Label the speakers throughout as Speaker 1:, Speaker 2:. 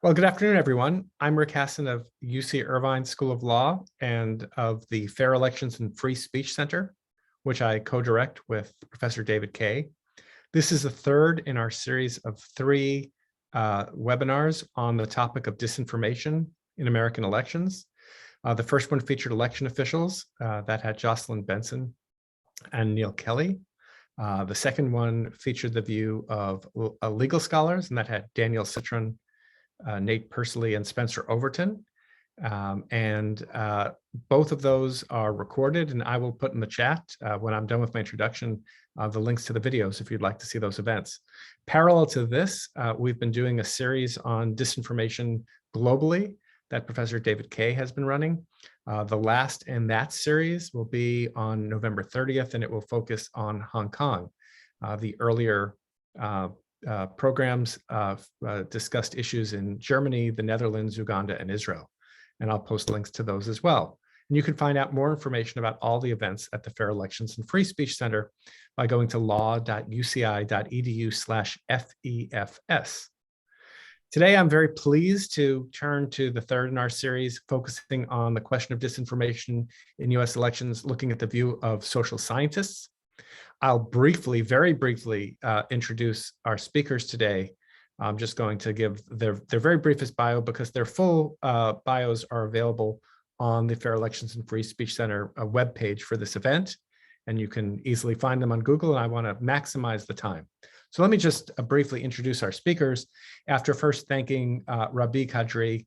Speaker 1: Well, good afternoon, everyone. I'm Rick Hassan of UC Irvine School of Law and of the Fair Elections and Free Speech Center, which I co-direct with Professor David Kay. This is the third in our series of three webinars on the topic of disinformation in American elections. The first one featured election officials that had Jocelyn Benson and Neil Kelly. The second one featured the view of legal scholars, and that had Daniel Citron, Nate Persley, and Spencer Overton. Both of those are recorded, and I will put in the chat when I'm done with my introduction the links to the videos if you'd like to see those events. Parallel to this, we've been doing a series on disinformation globally that Professor David Kay has been running. The last in that series will be on November 30th, and it will focus on Hong Kong. The earlier programs discussed issues in Germany, the Netherlands, Uganda, and Israel. And I'll post links to those as well. And you can find out more information about all the events at the Fair Elections and Free Speech Center by going to law.uci.edu/FEFS. Today, I'm very pleased to turn to the third in our series, focusing on the question of disinformation in US elections, looking at the view of social scientists. I'll briefly, very briefly, introduce our speakers today. I'm just going to give their very briefest bio because their full bios are available on the Fair Elections and Free Speech Center webpage for this event, and you can easily find them on Google, and I want to maximize the time. So let me just briefly introduce our speakers after first thanking Rabi Kadri,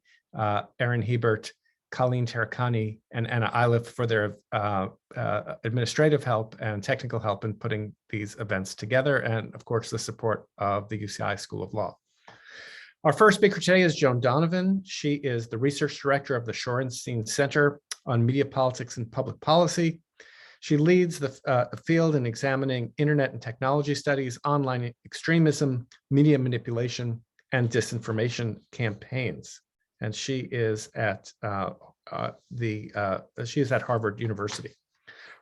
Speaker 1: Aaron Hebert, Colleen Tarakani, and Anna Iliff for their administrative help and technical help in putting these events together, and of course, the support of the UCI School of Law. Our first speaker today is Joan Donovan. She is the research director of the Shorenstein Center on Media Politics and Public Policy. She leads the field in examining internet and technology studies, online extremism, media manipulation, and disinformation campaigns. And she is at Harvard University.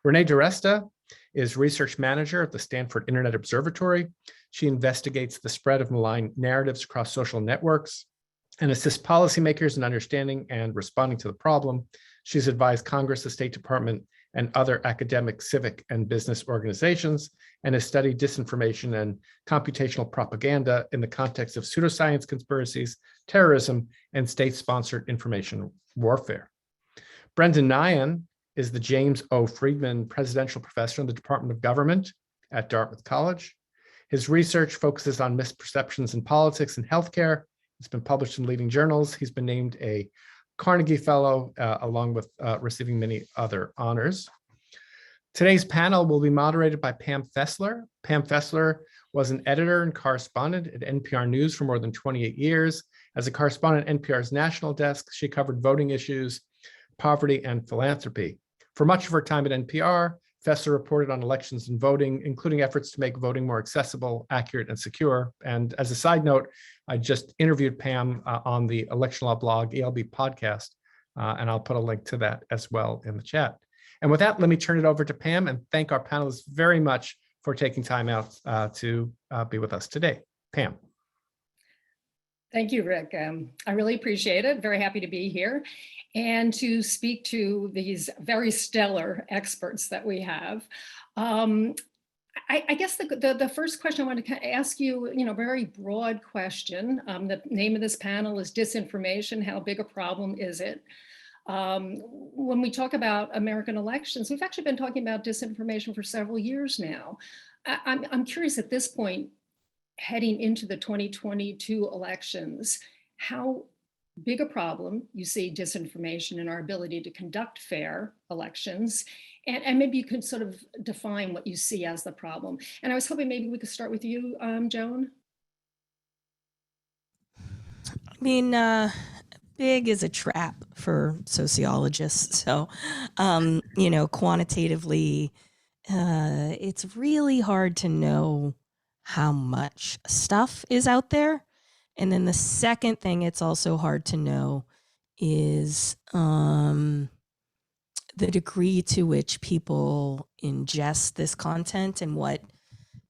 Speaker 1: Renee DiResta is research manager at the Stanford Internet Observatory. She investigates the spread of malign narratives across social networks and assists policymakers in understanding and responding to the problem. She's advised Congress, the State Department, and other academic, civic, and business organizations, and has studied disinformation and computational propaganda in the context of pseudoscience conspiracies, terrorism, and state-sponsored information warfare. Brendan Nyhan is the James O. Friedman Presidential Professor in the Department of Government at Dartmouth College. His research focuses on misperceptions in politics and healthcare. It's been published in leading journals. He's been named a Carnegie Fellow, along with receiving many other honors. Today's panel will be moderated by Pam Fessler. Pam Fessler was an editor and correspondent at NPR News for more than 28 years. As a correspondent at NPR's national desk, she covered voting issues, poverty, and philanthropy. For much of her time at NPR, Fessler reported on elections and voting, including efforts to make voting more accessible, accurate, and secure. And as a side note, I just interviewed Pam on the election law blog, ELB podcast, and I'll put a link to that as well in the chat. And with that, let me turn it over to Pam and thank our panelists very much for taking time out to be with us today. Pam.
Speaker 2: Thank you, Rick. I really appreciate it. Very happy to be here and to speak to these very stellar experts that we have. I guess the first question I want to ask you, a very broad question. The name of this panel is Disinformation. How big a problem is it? When we talk about American elections, we've actually been talking about disinformation for several years now. I'm curious at this point, heading into the 2022 elections, how big a problem you see disinformation in our ability to conduct fair elections, and maybe you could sort of define what you see as the problem. And I was hoping maybe we could start with you, Joan.
Speaker 3: I mean, big is a trap for sociologists. So, quantitatively, it's really hard to know how much stuff is out there. And then the second thing it's also hard to know is the degree to which people ingest this content and what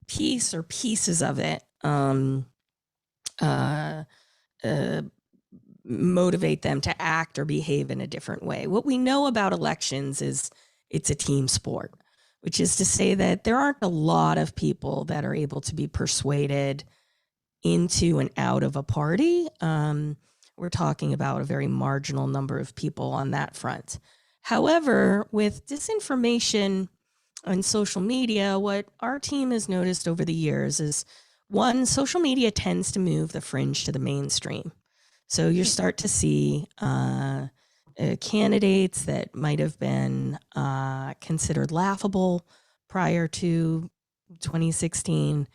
Speaker 3: piece or pieces of it motivate them to act or behave in a different way. What we know about elections is it's a team sport, which is to say that there aren't a lot of people that are able to be persuaded into and out of a party. We're talking about a very marginal number of people on that front. However, with disinformation on social media, what our team has noticed over the years is, one, social media tends to move the fringe to the mainstream. So you start to see candidates that might have been considered laughable prior to 2016,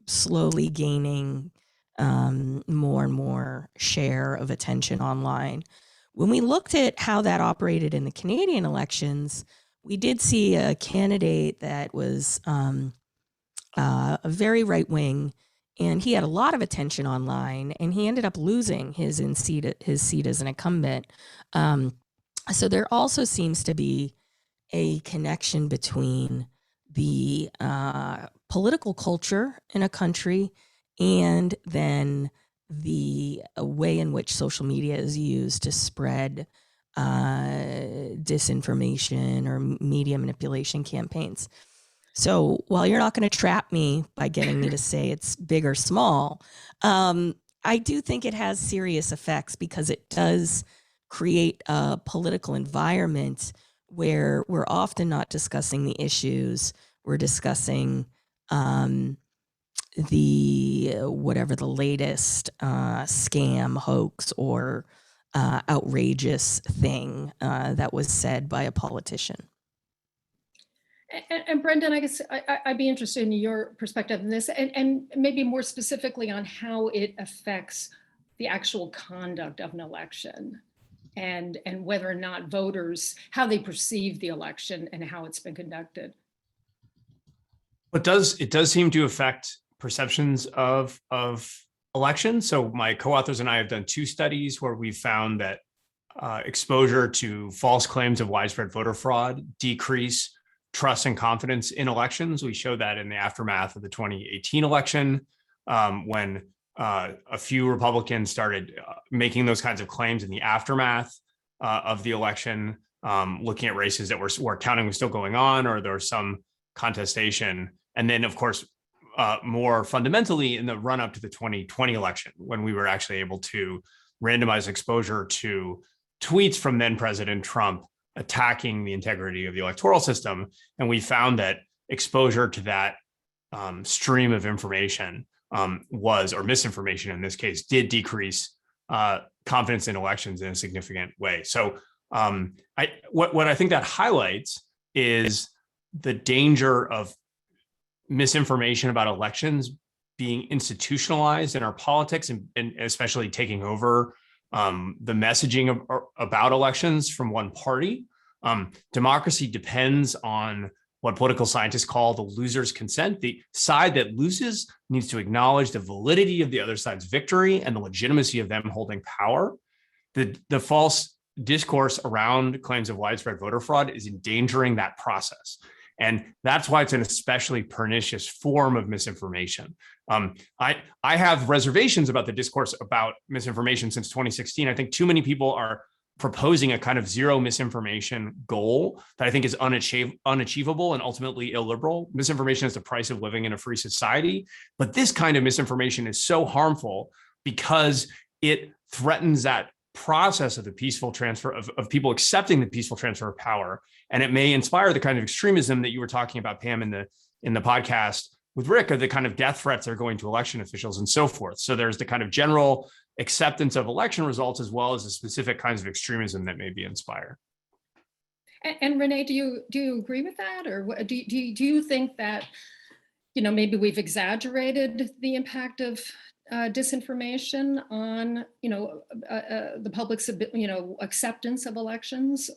Speaker 3: slowly gaining more and more share of attention online. When we looked at how that operated in the Canadian elections, we did see a candidate that was a very right wing, and he had a lot of attention online, and he ended up losing his seat as an incumbent. So there also seems to be a connection between the political culture in a country and then the way in which social media is used to spread disinformation or media manipulation campaigns. So while you're not going to trap me by getting me to say it's big or small, I do think it has serious effects because it does create a political environment where we're often not discussing the issues. We're discussing whatever the latest scam, hoax, or outrageous thing that was said by a politician.
Speaker 2: And Brendan, I guess I'd be interested in your perspective on this, and maybe more specifically on how it affects the actual conduct of an election, and whether or not voters, how they perceive the election and how it's been conducted.
Speaker 4: It does seem to affect perceptions of elections. So my co-authors and I have done 2 studies where we found that exposure to false claims of widespread voter fraud decrease trust and confidence in elections. We showed that in the aftermath of the 2018 election, when a few Republicans started making those kinds of claims in the aftermath of the election, looking at races that where counting was still going on or there was some contestation. And then, of course, more fundamentally in the run up to the 2020 election, when we were actually able to randomize exposure to tweets from then President Trump attacking the integrity of the electoral system. And we found that exposure to that stream of information or misinformation in this case, did decrease confidence in elections in a significant way. So what I think that highlights is the danger of misinformation about elections being institutionalized in our politics and especially taking over the messaging about elections from one party. Democracy depends on what political scientists call the loser's consent. The side that loses needs to acknowledge the validity of the other side's victory and the legitimacy of them holding power. The false discourse around claims of widespread voter fraud is endangering that process. And that's why it's an especially pernicious form of misinformation. I have reservations about the discourse about misinformation since 2016. I think too many people are proposing a kind of zero misinformation goal that I think is unachievable and ultimately illiberal. Misinformation is the price of living in a free society. But this kind of misinformation is so harmful because it threatens that process of the peaceful transfer of people accepting the peaceful transfer of power. And it may inspire the kind of extremism that you were talking about, Pam, in the podcast with Rick, of the kind of death threats that are going to election officials and so forth. So there's the kind of general acceptance of election results as well as the specific kinds of extremism that may be inspired.
Speaker 2: And Renee, do you agree with that, or do you think that maybe we've exaggerated the impact of disinformation on the public's acceptance of elections?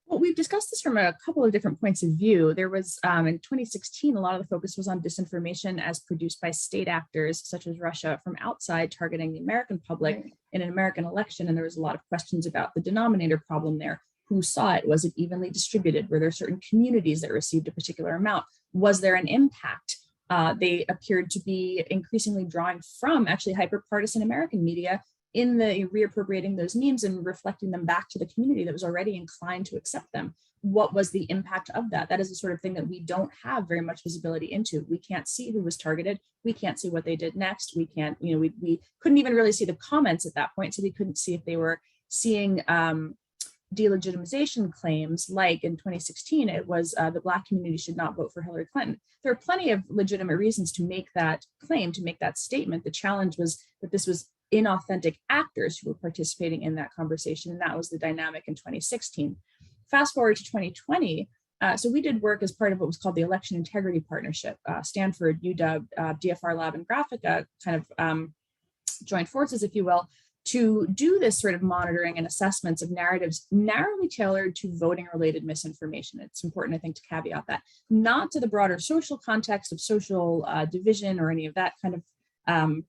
Speaker 5: Well, we've discussed this from a couple of different points of view. There was, in 2016, a lot of the focus was on disinformation as produced by state actors, such as Russia, from outside targeting the American public in an American election. And there was a lot of questions about the denominator problem there. Who saw it? Was it evenly distributed? Were there certain communities that received a particular amount? Was there an impact They appeared to be increasingly drawing from actually hyper-partisan American media in the reappropriating those memes and reflecting them back to the community that was already inclined to accept them. What was the impact of that? That is the sort of thing that we don't have very much visibility into. We can't see who was targeted. We can't see what they did next. We can't, we couldn't even really see the comments at that point. So we couldn't see if they were seeing delegitimization claims, like in 2016, it was the Black community should not vote for Hillary Clinton. There are plenty of legitimate reasons to make that claim, to make that statement. The challenge was that this was inauthentic actors who were participating in that conversation, and that was the dynamic in 2016. Fast forward to 2020, so we did work as part of what was called the Election Integrity Partnership. Stanford, UW, DFR Lab, and Graphica kind of joined forces, if you will, to do this sort of monitoring and assessments of narratives narrowly tailored to voting related misinformation. It's important, I think, to caveat that, not to the broader social context of social division or any of that kind of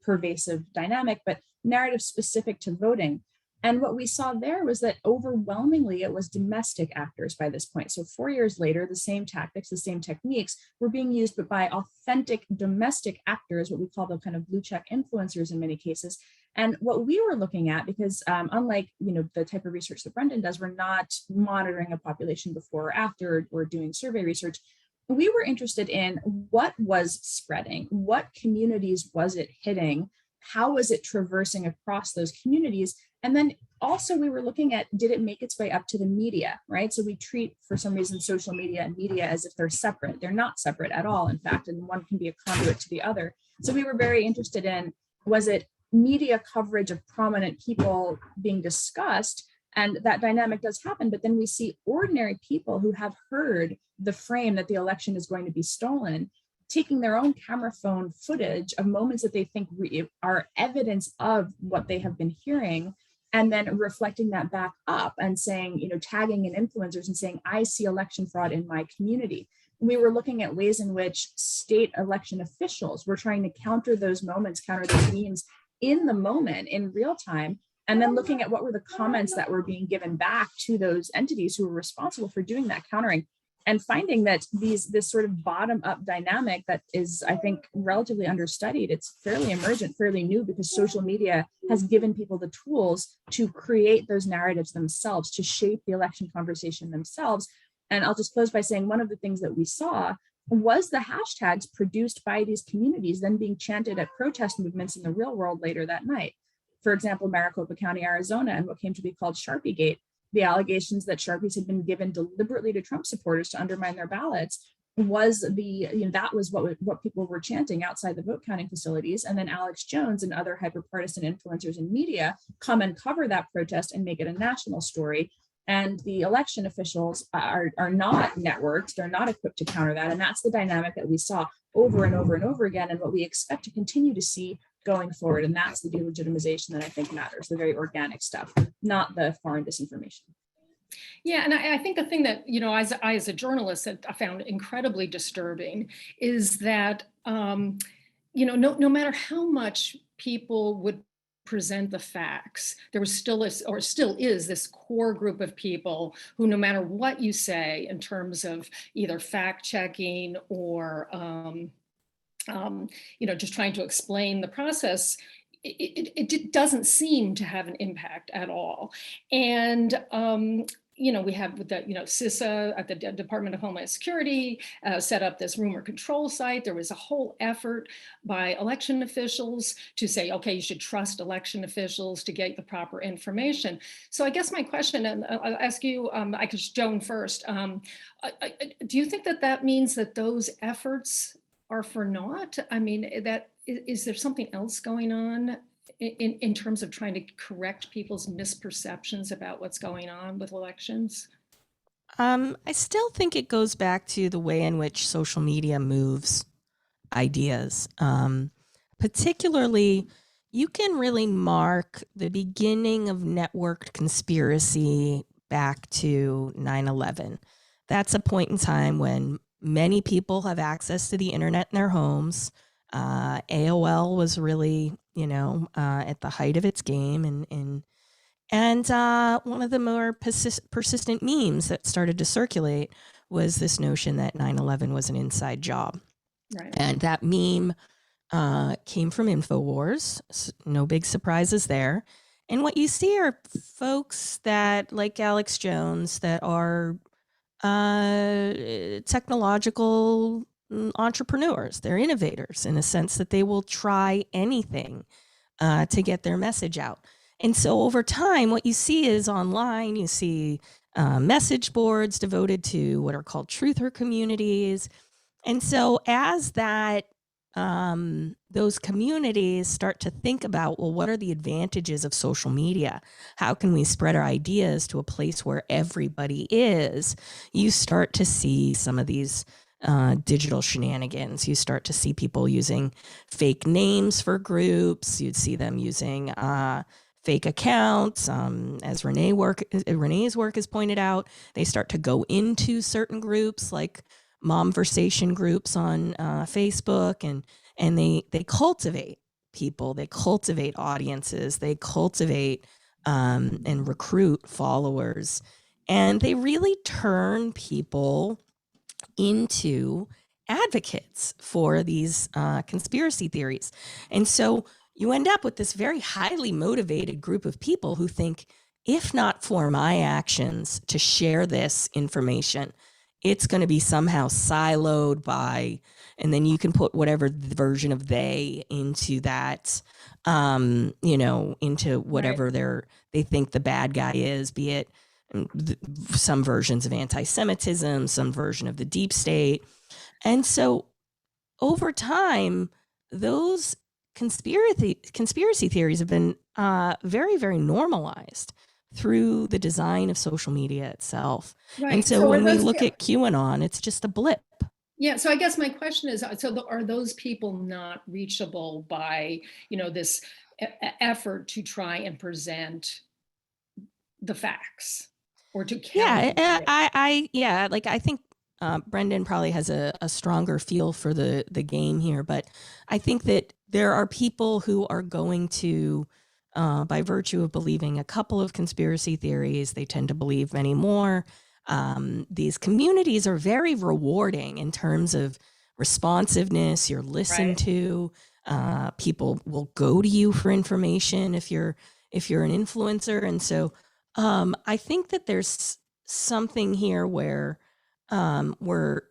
Speaker 5: pervasive dynamic, but narrative specific to voting. And what we saw there was that overwhelmingly it was domestic actors by this point. So 4 years later, the same tactics, the same techniques were being used, but by authentic domestic actors, what we call the kind of blue check influencers in many cases. And what we were looking at, because unlike the type of research that Brendan does, we're not monitoring a population before or after or doing survey research. We were interested in what was spreading, what communities was it hitting, how was it traversing across those communities? And then also we were looking at, did it make its way up to the media, right? So we treat, for some reason, social media and media as if they're separate. They're not separate at all, in fact, and one can be a conduit to the other. So we were very interested in, was it media coverage of prominent people being discussed? And that dynamic does happen, but then we see ordinary people who have heard the frame that the election is going to be stolen, taking their own camera phone footage of moments that they think are evidence of what they have been hearing, and then reflecting that back up and saying, tagging in influencers and saying, I see election fraud in my community. We were looking at ways in which state election officials were trying to counter those moments, counter those memes in the moment, in real time, and then looking at what were the comments that were being given back to those entities who were responsible for doing that countering, and finding that this sort of bottom-up dynamic that is, I think, relatively understudied. It's fairly emergent, fairly new, because social media has given people the tools to create those narratives themselves, to shape the election conversation themselves. And I'll just close by saying one of the things that we saw was the hashtags produced by these communities then being chanted at protest movements in the real world later that night. For example, Maricopa County, Arizona, and what came to be called Sharpiegate, the allegations that Sharpies had been given deliberately to Trump supporters to undermine their ballots was that was what people were chanting outside the vote counting facilities. And then Alex Jones and other hyperpartisan influencers in media come and cover that protest and make it a national story. And the election officials are not networked, they're not equipped to counter that. And that's the dynamic that we saw over and over and over again, and what we expect to continue to see going forward. And that's the delegitimization that I think matters, the very organic stuff, not the foreign disinformation.
Speaker 2: Yeah, and I think the thing that, as a journalist that I found incredibly disturbing is that, no matter how much people would present the facts, there was still is this core group of people who, no matter what you say in terms of either fact checking or, just trying to explain the process, it doesn't seem to have an impact at all. And, we have with the, CISA at the Department of Homeland Security set up this rumor control site. There was a whole effort by election officials to say, okay, you should trust election officials to get the proper information. So I guess my question, and I'll ask you, I guess Joan first, do you think that means that those efforts are for naught? I mean, is there something else going on in terms of trying to correct people's misperceptions about what's going on with elections?
Speaker 3: I still think it goes back to the way in which social media moves ideas. Particularly, you can really mark the beginning of networked conspiracy back to 9/11. That's a point in time when many people have access to the internet in their homes. AOL was really, at the height of its game, and one of the more persistent memes that started to circulate was this notion that 9/11 was an inside job.
Speaker 2: Right.
Speaker 3: And that meme came from InfoWars. No big surprises there. And what you see are folks that, like Alex Jones, that are technological entrepreneurs. They're innovators in a sense that they will try anything to get their message out. And so over time, what you see is online, you see message boards devoted to what are called truther communities. And so as that those communities start to think about, well, what are the advantages of social media? How can we spread our ideas to a place where everybody is? You start to see some of these digital shenanigans. You start to see people using fake names for groups. You'd see them using fake accounts. As Renee's work has pointed out, they start to go into certain groups like momversation groups on Facebook, and they cultivate people, they cultivate audiences, they cultivate and recruit followers, and they really turn people into advocates for these conspiracy theories. And so you end up with this very highly motivated group of people who think, if not for my actions to share this information, it's going to be somehow siloed by, and then you can put whatever version of they into that, into whatever they think the bad guy is, be it some versions of anti-Semitism, some version of the deep state. And so over time, those conspiracy theories have been very, very normalized through the design of social media itself.
Speaker 2: Right.
Speaker 3: And so when we look at QAnon, it's just a blip.
Speaker 2: Yeah. So I guess my question is, are those people not reachable by, this effort to try and present the facts or to counter?
Speaker 3: I think Brendan probably has a stronger feel for the game here, but I think that there are people who are going to, by virtue of believing a couple of conspiracy theories, they tend to believe many more. These communities are very rewarding in terms of responsiveness. You're listened to. People will go to you for information if you're an influencer, and so I think that there's something here where we're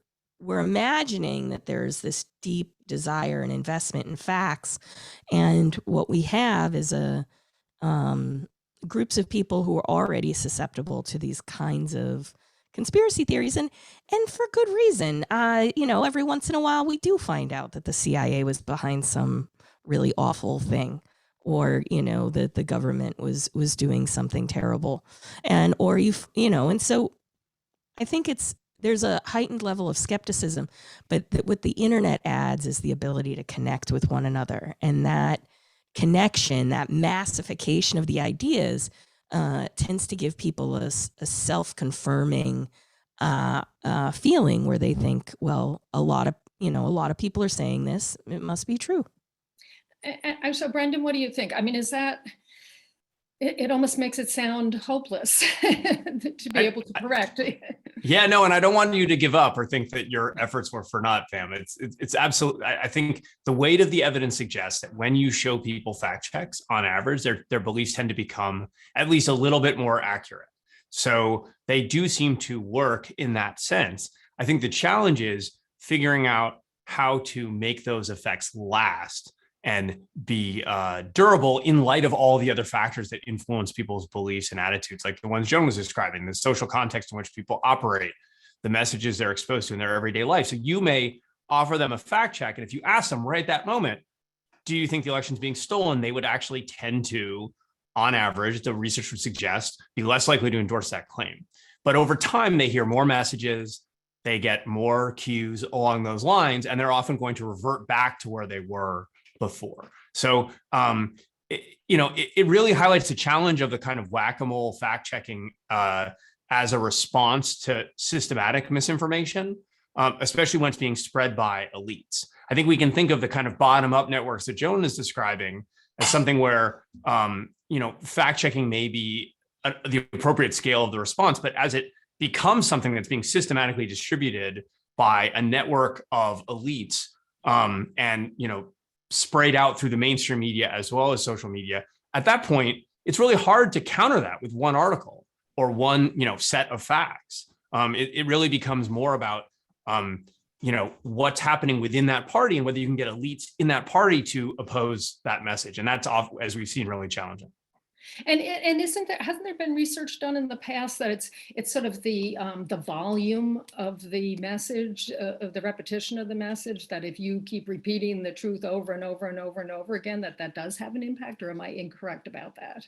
Speaker 3: imagining that there's this deep desire and investment in facts, and what we have is groups of people who are already susceptible to these kinds of conspiracy theories, and for good reason. Every once in a while we do find out that the CIA was behind some really awful thing, or that the government was doing something terrible, and so I think there's a heightened level of skepticism, but what the internet adds is the ability to connect with one another, and that connection, that massification of the ideas, tends to give people a self-confirming feeling where they think, well, a lot of people are saying this, it must be true.
Speaker 2: So Brendan, what do you think? I mean, is that, it almost makes it sound hopeless to be able to correct.
Speaker 4: Yeah, no, and I don't want you to give up or think that your efforts were for naught, Pam. It's absolutely, I think the weight of the evidence suggests that when you show people fact checks, on average, their beliefs tend to become at least a little bit more accurate. So they do seem to work in that sense. I think the challenge is figuring out how to make those effects last and be durable in light of all the other factors that influence people's beliefs and attitudes, like the ones Joan was describing, the social context in which people operate, the messages they're exposed to in their everyday life. So you may offer them a fact check, and if you ask them right at that moment, do you think the election's being stolen? They would actually tend to, on average, the research would suggest, be less likely to endorse that claim. But over time, they hear more messages, they get more cues along those lines, and they're often going to revert back to where they were before. So, it really highlights the challenge of the kind of whack-a-mole fact checking as a response to systematic misinformation, especially when it's being spread by elites. I think we can think of the kind of bottom-up networks that Joan is describing as something where, fact checking may be the appropriate scale of the response, but as it becomes something that's being systematically distributed by a network of elites and sprayed out through the mainstream media as well as social media, at that point, it's really hard to counter that with one article or one set of facts. It really becomes more about what's happening within that party and whether you can get elites in that party to oppose that message, and that's as we've seen, really challenging.
Speaker 2: And hasn't there been research done in the past that it's sort of the volume of the message, of the repetition of the message, that if you keep repeating the truth over and over and over and over again, that does have an impact? Or am I incorrect about that?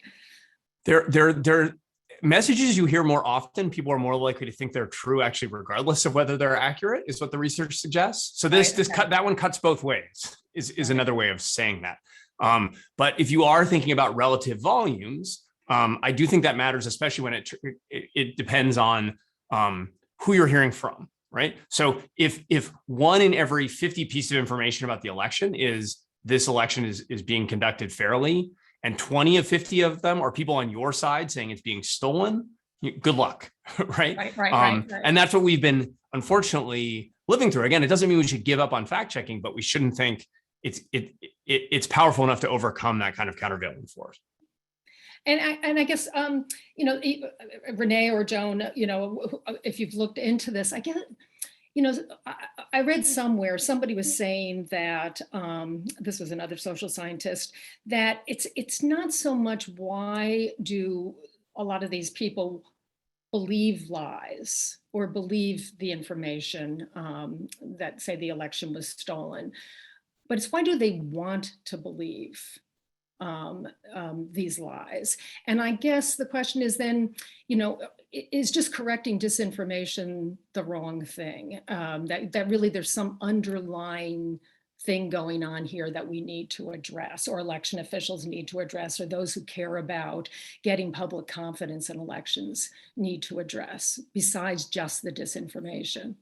Speaker 4: There messages you hear more often, people are more likely to think they're true, actually, regardless of whether they're accurate, is what the research suggests. So that one cuts both ways, is another way of saying that. But if you are thinking about relative volumes, I do think that matters, especially when it depends on who you're hearing from, right? So if 1 in every 50 pieces of information about the election is this election is being conducted fairly, and 20 of 50 of them are people on your side saying it's being stolen, good luck, right? Right. And that's what we've been, unfortunately, living through. Again, it doesn't mean we should give up on fact checking, but we shouldn't think it's powerful enough to overcome that kind of countervailing force.
Speaker 2: And I guess Renee or Joan, if you've looked into this, I guess I read somewhere somebody was saying that this was another social scientist, that it's not so much why do a lot of these people believe lies or believe the information that say the election was stolen, but it's why do they want to believe these lies? And I guess the question is then, is just correcting disinformation the wrong thing? That really there's some underlying thing going on here that we need to address, or election officials need to address, or those who care about getting public confidence in elections need to address, besides just the disinformation.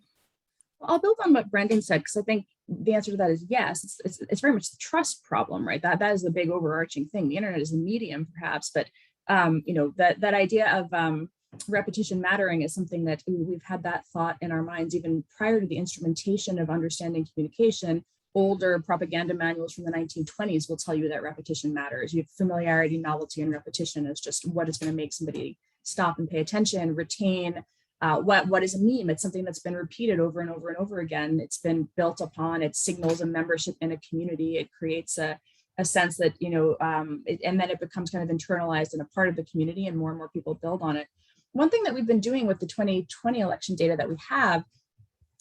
Speaker 5: I'll build on what Brendan said, because I think the answer to that is yes. It's very much the trust problem, right? That is the big overarching thing. The internet is a medium, perhaps, but that idea of repetition mattering is something that we've had that thought in our minds even prior to the instrumentation of understanding communication. Older propaganda manuals from the 1920s will tell you that repetition matters. You have familiarity, novelty, and repetition is just what is going to make somebody stop and pay attention, retain. What is a meme? It's something that's been repeated over and over and over again. It's been built upon. It signals a membership in a community. It creates a sense that, and then it becomes kind of internalized and a part of the community, and more people build on it. One thing that we've been doing with the 2020 election data that we have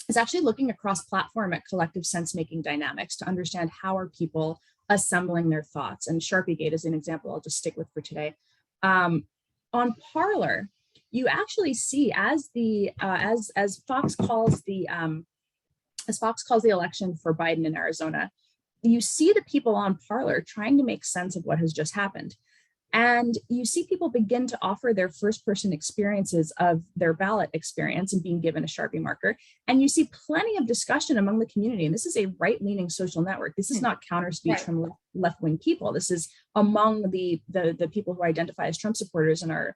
Speaker 5: is actually looking across platform at collective sense-making dynamics to understand how are people assembling their thoughts. And Sharpiegate is an example I'll just stick with for today. On Parler, you actually see as Fox calls the election for Biden in Arizona, you see the people on Parler trying to make sense of what has just happened. And you see people begin to offer their first-person experiences of their ballot experience and being given a Sharpie marker. And you see plenty of discussion among the community. And this is a right-leaning social network. This is not counter speech from left-wing people. This is among the people who identify as Trump supporters and are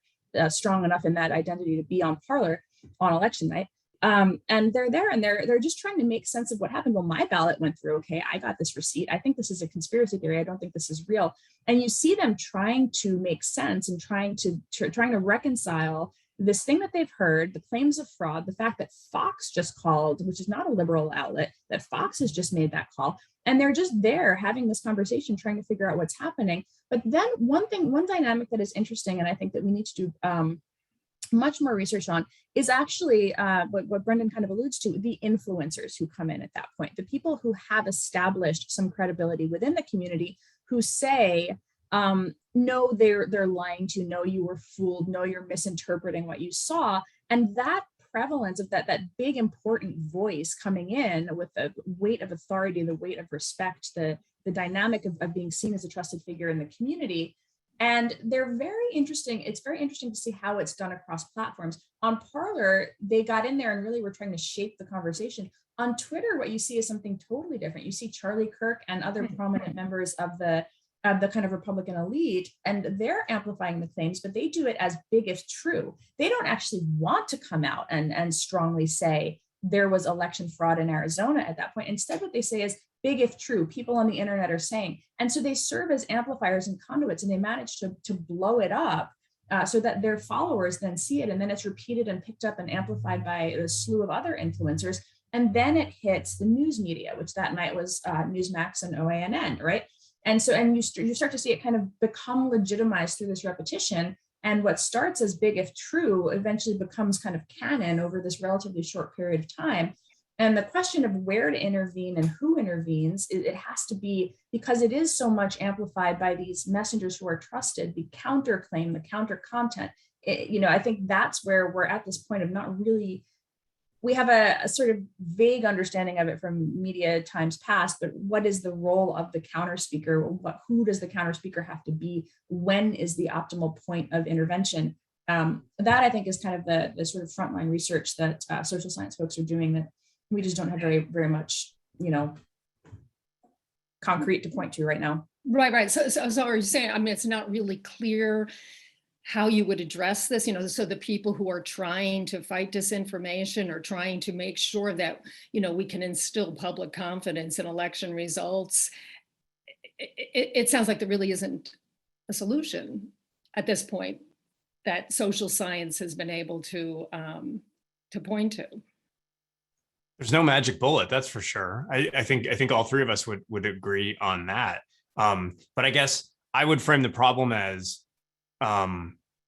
Speaker 5: strong enough in that identity to be on Parler on election night. And they're there and they're just trying to make sense of what happened. Well, my ballot went through. Okay, I got this receipt. I think this is a conspiracy theory. I don't think this is real. And you see them trying to make sense and trying to reconcile this thing that they've heard, the claims of fraud, the fact that Fox just called, which is not a liberal outlet, that Fox has just made that call. And they're just there having this conversation, trying to figure out what's happening. But then one dynamic that is interesting, and I think that we need to do much more research on, is actually what Brendan kind of alludes to, the influencers who come in at that point, the people who have established some credibility within the community, who say, no, they're lying to you, no, you were fooled, no, you're misinterpreting what you saw. And that prevalence of that big important voice coming in with the weight of authority, the weight of respect, the dynamic of being seen as a trusted figure in the community. And they're very interesting. It's very interesting to see how it's done across platforms. On Parler, they got in there and really were trying to shape the conversation. On Twitter, what you see is something totally different. You see Charlie Kirk and other prominent members of the kind of Republican elite, and they're amplifying the claims, but they do it as big if true. They don't actually want to come out and strongly say there was election fraud in Arizona at that point. Instead, what they say is big if true, people on the internet are saying. And so they serve as amplifiers and conduits, and they manage to blow it up so that their followers then see it. And then it's repeated and picked up and amplified by a slew of other influencers. And then it hits the news media, which that night was Newsmax and OANN, right? And so, and you start to see it kind of become legitimized through this repetition. And what starts as big if true eventually becomes kind of canon over this relatively short period of time. And the question of where to intervene and who intervenes, it has to be, because it is so much amplified by these messengers who are trusted, the counterclaim, the counter content. I think that's where we're at this point of not really, we have a sort of vague understanding of it from media times past, but what is the role of the counter speaker? Who does the counter speaker have to be? When is the optimal point of intervention? That I think is kind of the sort of frontline research that social science folks are doing that we just don't have very much, concrete to point to right now.
Speaker 2: Right. So are you saying, I mean, it's not really clear how you would address this, so the people who are trying to fight disinformation or trying to make sure that, we can instill public confidence in election results, it sounds like there really isn't a solution at this point that social science has been able to point to.
Speaker 4: There's no magic bullet, that's for sure. I think all three of us would agree on that. But I guess I would frame the problem as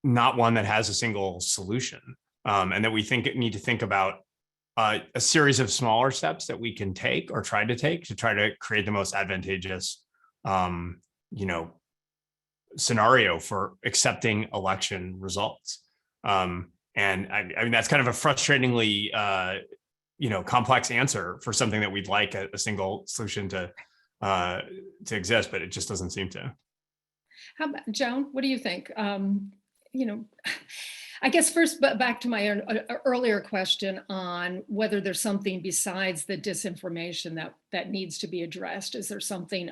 Speaker 4: not one that has a single solution, and that we need to think about a series of smaller steps that we can take or try to create the most advantageous, scenario for accepting election results. And I mean, that's kind of a frustratingly, complex answer for something that we'd like a single solution to exist, but it just doesn't seem to.
Speaker 2: How about Joan? What do you think? I guess first, but back to my earlier question on whether there's something besides the disinformation that needs to be addressed. Is there something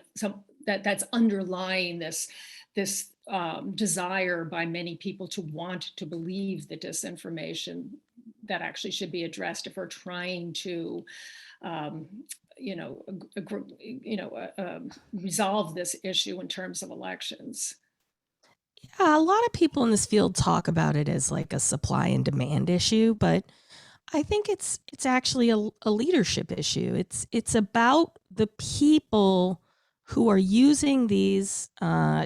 Speaker 2: that's underlying this desire by many people to want to believe the disinformation that actually should be addressed if we're trying to resolve this issue in terms of elections?
Speaker 3: Yeah, a lot of people in this field talk about it as like a supply and demand issue, but I think it's actually a leadership issue. It's about the people who are using these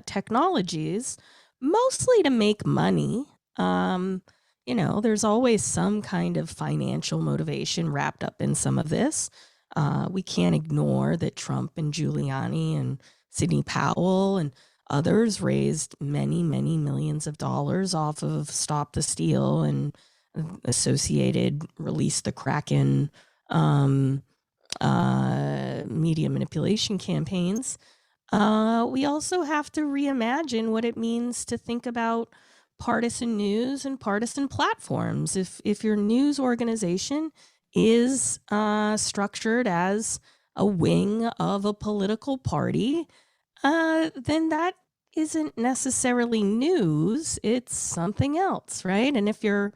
Speaker 3: technologies mostly to make money. There's always some kind of financial motivation wrapped up in some of this. We can't ignore that Trump and Giuliani and Sidney Powell and others raised many, many millions of dollars off of Stop the Steal and associated Release the Kraken media manipulation campaigns. We also have to reimagine what it means to think about partisan news and partisan platforms. If your news organization is structured as a wing of a political party, then that isn't necessarily news, it's something else, right? And if your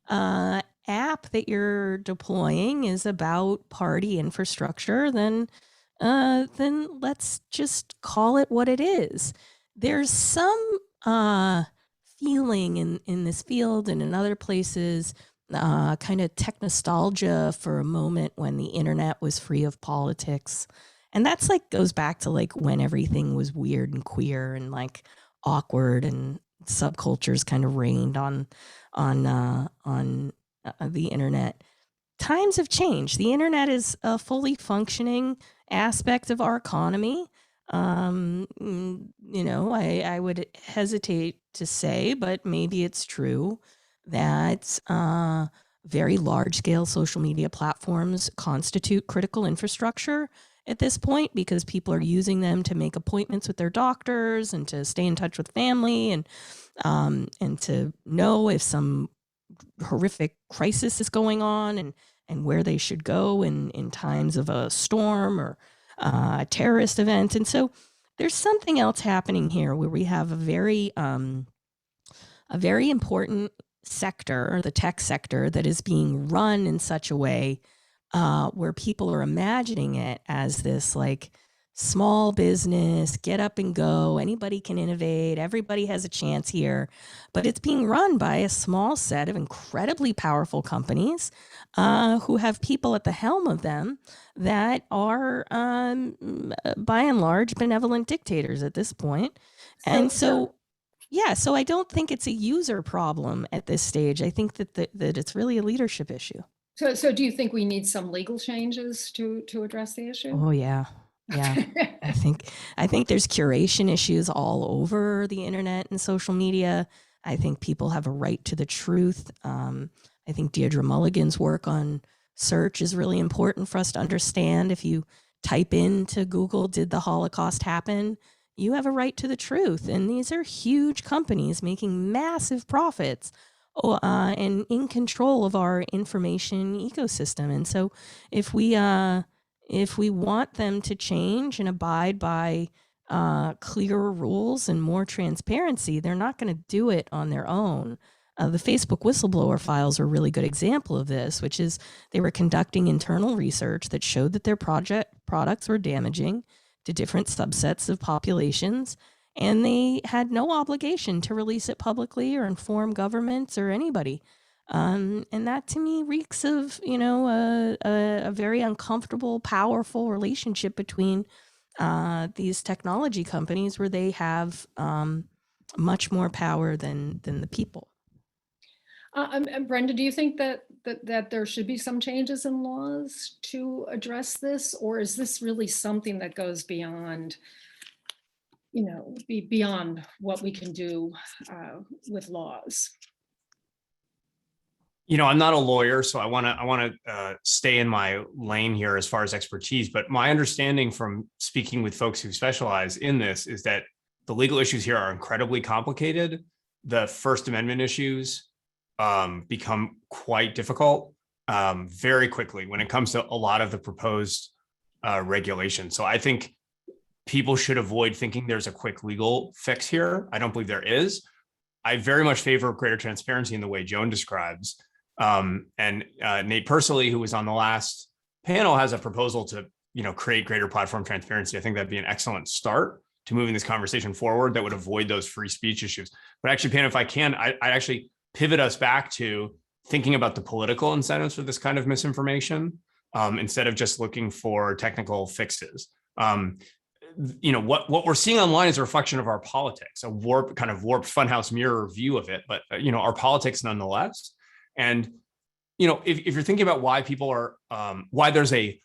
Speaker 3: app that you're deploying is about party infrastructure, then let's just call it what it is. There's some feeling in this field and in other places, kind of tech nostalgia for a moment when the internet was free of politics. And that's goes back to when everything was weird and queer and awkward and subcultures kind of reigned on the internet. Times have changed. The internet is a fully functioning aspect of our economy. I would hesitate to say, but maybe it's true that very large-scale social media platforms constitute critical infrastructure at this point because people are using them to make appointments with their doctors and to stay in touch with family and to know if some horrific crisis is going on and where they should go in times of a storm or a terrorist event. And so there's something else happening here where we have a very important sector, the tech sector, that is being run in such a way where people are imagining it as this like small business, get up and go, anybody can innovate, everybody has a chance here. But it's being run by a small set of incredibly powerful companies who have people at the helm of them that are, by and large, benevolent dictators at this point. And so, yeah, so I don't think it's a user problem at this stage. I think that that it's really a leadership issue.
Speaker 2: So do you think we need some legal changes to address the issue?
Speaker 3: Oh yeah. Yeah. I think there's curation issues all over the internet and social media. I think people have a right to the truth. I think Deirdre Mulligan's work on search is really important for us to understand. If you type into Google, did the Holocaust happen? You have a right to the truth. And these are huge companies making massive profits and in control of our information ecosystem. And so if we want them to change and abide by clearer rules and more transparency, they're not going to do it on their own. The Facebook whistleblower files are a really good example of this, which is they were conducting internal research that showed that their products were damaging to different subsets of populations, and they had no obligation to release it publicly or inform governments or anybody. And that to me reeks of, a very uncomfortable, powerful relationship between these technology companies where they have much more power than the people.
Speaker 2: And Brenda, do you think that there should be some changes in laws to address this, or is this really something that goes beyond, beyond what we can do with laws?
Speaker 4: I'm not a lawyer, so I want to stay in my lane here as far as expertise. But my understanding from speaking with folks who specialize in this is that the legal issues here are incredibly complicated. The First Amendment issues become quite difficult very quickly when it comes to a lot of the proposed regulation. So I think people should avoid thinking there's a quick legal fix here. I don't believe there is. I very much favor greater transparency in the way Joan describes. And Nate Pursley, who was on the last panel, has a proposal to create greater platform transparency. I think that'd be an excellent start to moving this conversation forward that would avoid those free speech issues. But actually, Pam, if I can, I actually pivot us back to thinking about the political incentives for this kind of misinformation instead of just looking for technical fixes. What we're seeing online is a reflection of our politics, a warped funhouse mirror view of it, but our politics nonetheless. And if you're thinking about why people are why there's a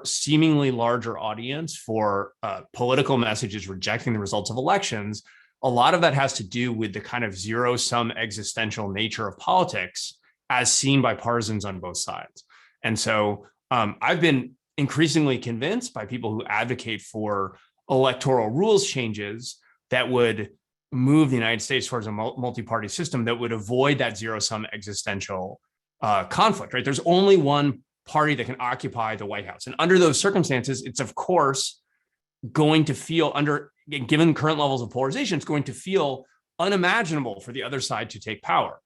Speaker 4: seemingly larger audience for political messages rejecting the results of elections, a lot of that has to do with the kind of zero-sum existential nature of politics as seen by partisans on both sides. And so I've been increasingly convinced by people who advocate for electoral rules changes that would move the United States towards a multi-party system that would avoid that zero-sum existential conflict, right? There's only one party that can occupy the White House. And under those circumstances, it's of course going to feel given current levels of polarization, it's going to feel unimaginable for the other side to take power.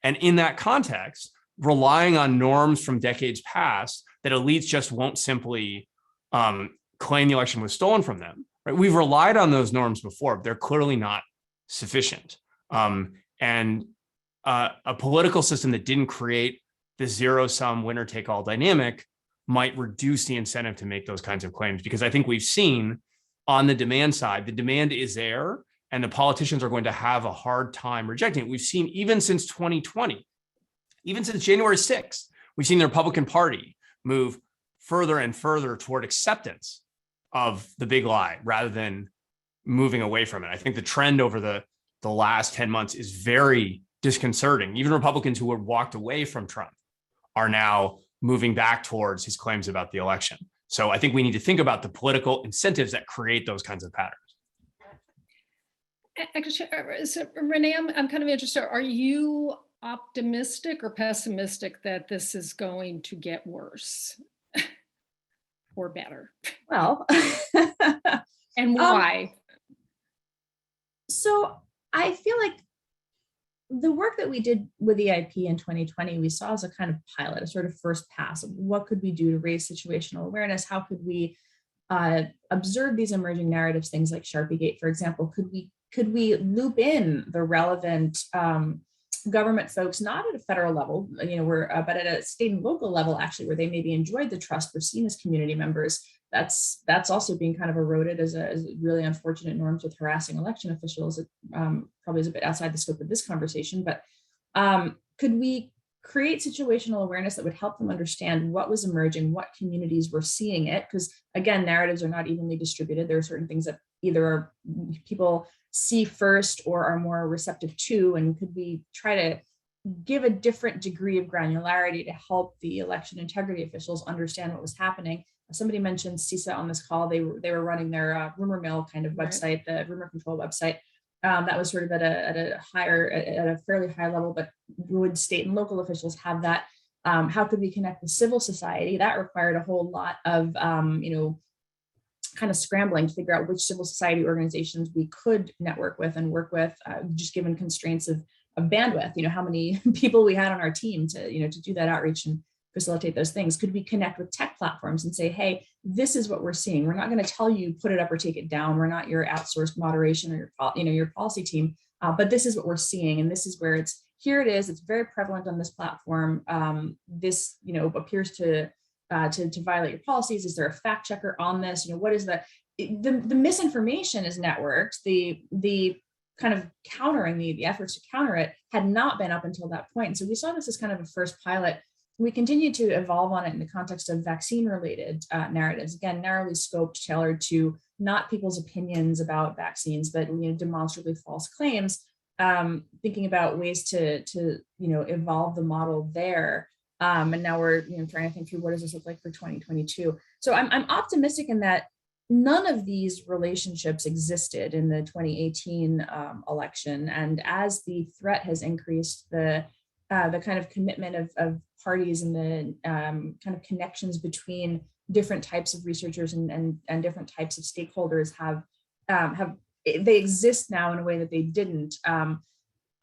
Speaker 4: And in that context, relying on norms from decades past that elites just won't simply claim the election was stolen from them, right? We've relied on those norms before, but they're clearly not sufficient. And a political system that didn't create the zero-sum winner-take-all dynamic might reduce the incentive to make those kinds of claims, because I think we've seen on the demand side, the demand is there and the politicians are going to have a hard time rejecting it. We've seen even since 2020, even since January 6th, we've seen the Republican Party move further and further toward acceptance of the big lie rather than moving away from it. I think the trend over the last 10 months is very disconcerting. Even Republicans who had walked away from Trump are now moving back towards his claims about the election. So I think we need to think about the political incentives that create those kinds of patterns.
Speaker 2: Actually, so Renee, I'm kind of interested. Are you optimistic or pessimistic that this is going to get worse or better?
Speaker 5: Well,
Speaker 2: and why?
Speaker 5: So I feel like The work that we did with EIP in 2020, we saw as a kind of pilot, a sort of first pass of what could we do to raise situational awareness? How could we observe these emerging narratives, things like Sharpiegate, for example? Could we loop in the relevant government folks, not at a federal level, but at a state and local level, actually, where they maybe enjoyed the trust, were seen as community members. That's also being kind of eroded as a really unfortunate norms with harassing election officials. It probably is a bit outside the scope of this conversation, but could we create situational awareness that would help them understand what was emerging, what communities were seeing it? Because again, narratives are not evenly distributed. There are certain things that either people see first or are more receptive to, and could we try to give a different degree of granularity to help the election integrity officials understand what was happening? Somebody mentioned CISA on this call. They were running their rumor mill kind of website, the rumor control website. That was sort of at a fairly high level, but would state and local officials have that? How could we connect with civil society? That required a whole lot of, kind of scrambling to figure out which civil society organizations we could network with and work with, just given constraints of bandwidth, how many people we had on our team to do that outreach and facilitate those things. Could we connect with tech platforms and say, hey, this is what we're seeing. We're not going to tell you put it up or take it down. We're not your outsourced moderation or your policy team, but this is what we're seeing, and this is where here it is. It's very prevalent on this platform. This appears to violate your policies. Is there a fact checker on this? What is the misinformation is networked. The kind of countering the efforts to counter it had not been up until that point. And so we saw this as kind of a first pilot. We continue to evolve on it in the context of vaccine-related narratives, again, narrowly scoped, tailored to not people's opinions about vaccines, but demonstrably false claims. Thinking about ways to evolve the model there. And now we're trying to think through what does this look like for 2022. So I'm optimistic in that none of these relationships existed in the 2018 election, and as the threat has increased, the kind of commitment of parties and the kind of connections between different types of researchers and different types of stakeholders they exist now in a way that they didn't.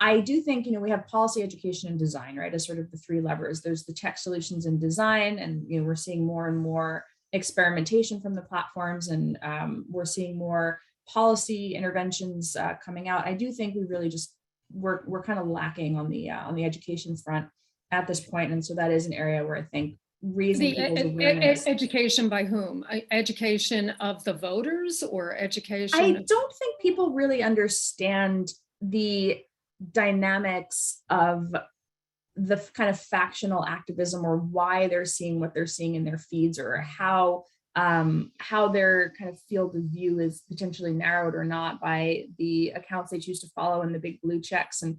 Speaker 5: I do think, we have policy, education, and design, right, as sort of the three levers. There's the tech solutions and design, and we're seeing more and more experimentation from the platforms, and we're seeing more policy interventions coming out. I do think we really just we're kind of lacking on the education front at this point, and so that is an area where I think raising people's awareness.
Speaker 2: Education by whom? Education of the voters, or education?
Speaker 5: I don't think people really understand the dynamics of the kind of factional activism, or why they're seeing what they're seeing in their feeds, or how their kind of field of view is potentially narrowed or not by the accounts they choose to follow and the big blue checks. And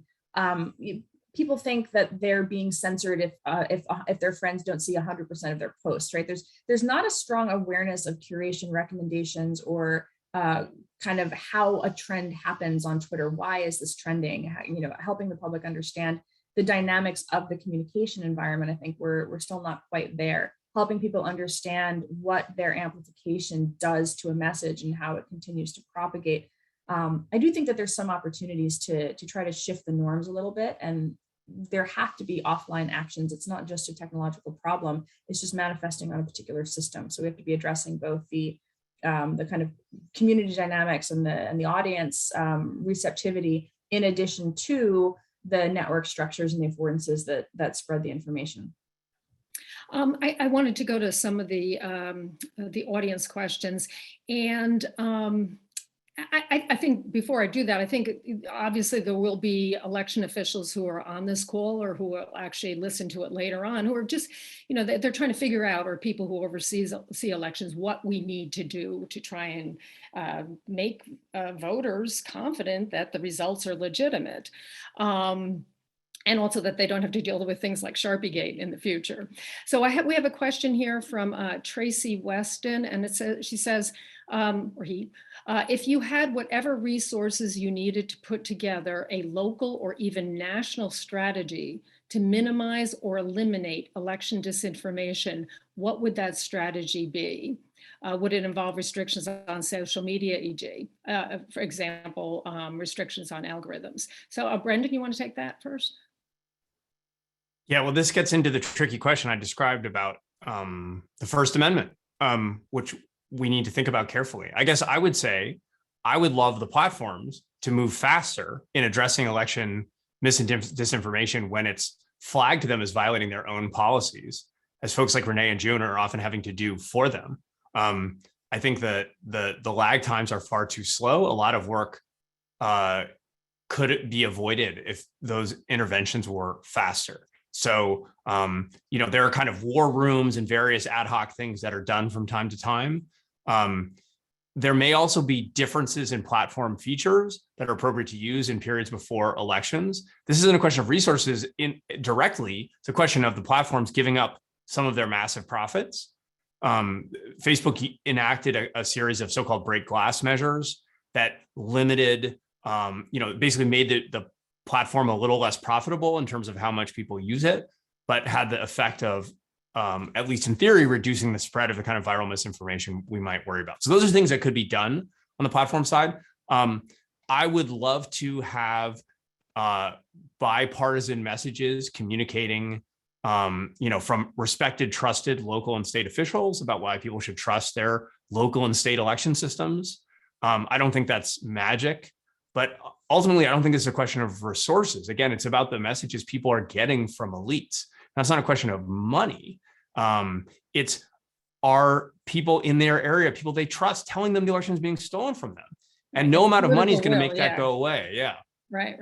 Speaker 5: people think that they're being censored if their friends don't see 100% of their posts, right? There's not a strong awareness of curation recommendations, or kind of how a trend happens on Twitter. Why is this trending? Helping the public understand the dynamics of the communication environment. I think we're still not quite there. Helping people understand what their amplification does to a message and how it continues to propagate. I do think that there's some opportunities to try to shift the norms a little bit, and there have to be offline actions. It's not just a technological problem, it's just manifesting on a particular system. So we have to be addressing both the kind of community dynamics and the audience receptivity, in addition to the network structures and the affordances that spread the information.
Speaker 2: I wanted to go to some of the audience questions, and I think before I do that, I think obviously there will be election officials who are on this call, or who will actually listen to it later on, who are just, they're trying to figure out, or people who oversee elections, what we need to do to try and make voters confident that the results are legitimate. And also that they don't have to deal with things like Sharpiegate in the future. So we have a question here from Tracy Weston, and she says, if you had whatever resources you needed to put together a local or even national strategy to minimize or eliminate election disinformation, what would that strategy be? Would it involve restrictions on social media, e.g., for example, restrictions on algorithms? So Brendan, you want to take that first?
Speaker 4: Yeah, well, this gets into the tricky question I described about the First Amendment, which we need to think about carefully. I guess I would say I would love the platforms to move faster in addressing election disinformation when it's flagged to them as violating their own policies, as folks like Renee and Joan are often having to do for them. I think that the lag times are far too slow. A lot of work could be avoided if those interventions were faster. So, there are kind of war rooms and various ad hoc things that are done from time to time. There may also be differences in platform features that are appropriate to use in periods before elections. This isn't a question of resources directly. It's a question of the platforms giving up some of their massive profits. Facebook enacted a series of so-called break glass measures that limited, basically made the platform a little less profitable in terms of how much people use it, but had the effect of, at least in theory, reducing the spread of the kind of viral misinformation we might worry about. So those are things that could be done on the platform side. I would love to have bipartisan messages communicating, from respected, trusted local and state officials about why people should trust their local and state election systems. I don't think that's magic, but ultimately, I don't think it's a question of resources. Again, it's about the messages people are getting from elites. That's not a question of money. It's are people in their area, people they trust, telling them the election is being stolen from them. And no amount of money is going to make that go away. Yeah.
Speaker 2: Right.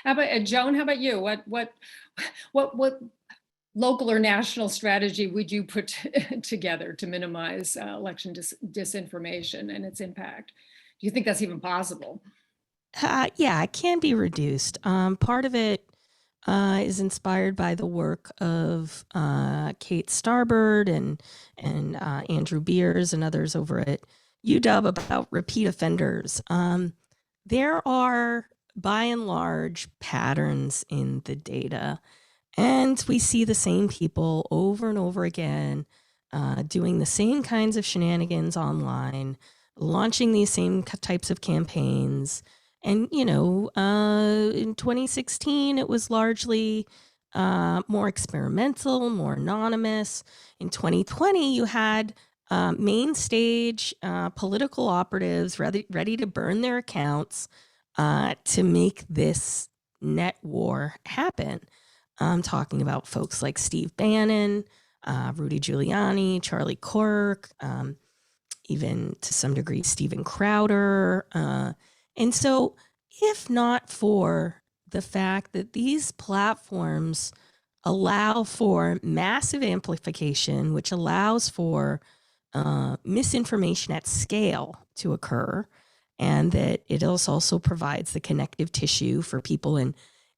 Speaker 2: How about Joan? How about you? What local or national strategy would you put together to minimize election disinformation and its impact? Do you think that's even possible?
Speaker 3: Yeah, it can be reduced. Part of it is inspired by the work of Kate Starbird and Andrew Beers and others over at UW about repeat offenders. There are, by and large, patterns in the data, and we see the same people over and over again doing the same kinds of shenanigans online, launching these same types of campaigns. And, in 2016, it was largely more experimental, more anonymous. In 2020, you had main stage political operatives ready to burn their accounts to make this net war happen. I'm talking about folks like Steve Bannon, Rudy Giuliani, Charlie Kirk, even to some degree, Steven Crowder. And so if not for the fact that these platforms allow for massive amplification, which allows for misinformation at scale to occur, and that it also provides the connective tissue for people in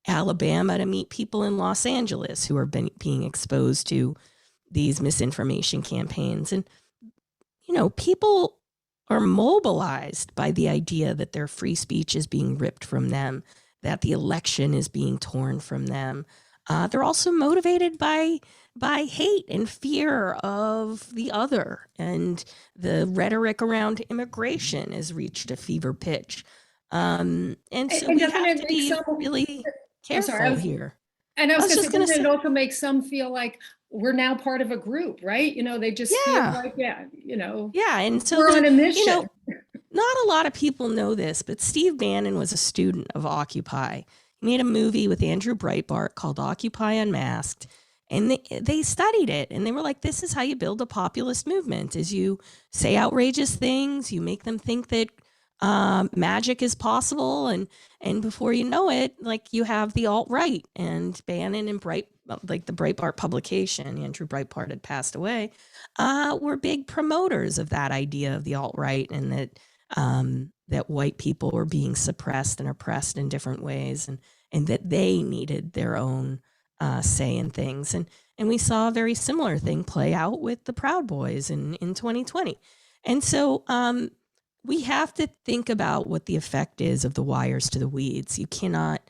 Speaker 3: Alabama to meet people in Los Angeles who are being exposed to these misinformation campaigns. And, people are mobilized by the idea that their free speech is being ripped from them, that the election is being torn from them. They're also motivated by hate and fear of the other, and the rhetoric around immigration has reached a fever pitch. And so we have to be really careful here.
Speaker 2: And I was just going to say, it also makes some feel like we're now part of a group, right? They just feel like,
Speaker 3: and so
Speaker 2: we're on a mission.
Speaker 3: Not a lot of people know this, but Steve Bannon was a student of Occupy. He made a movie with Andrew Breitbart called Occupy Unmasked, and they studied it, and they were like, this is how you build a populist movement, is you say outrageous things, you make them think that magic is possible, and before you know it, like, you have the alt-right. And Bannon and the Breitbart publication, Andrew Breitbart had passed away, were big promoters of that idea of the alt-right, and that white people were being suppressed and oppressed in different ways, and that they needed their own say in things. And we saw a very similar thing play out with the Proud Boys in 2020. And so we have to think about what the effect is of the wires to the weeds. You cannot,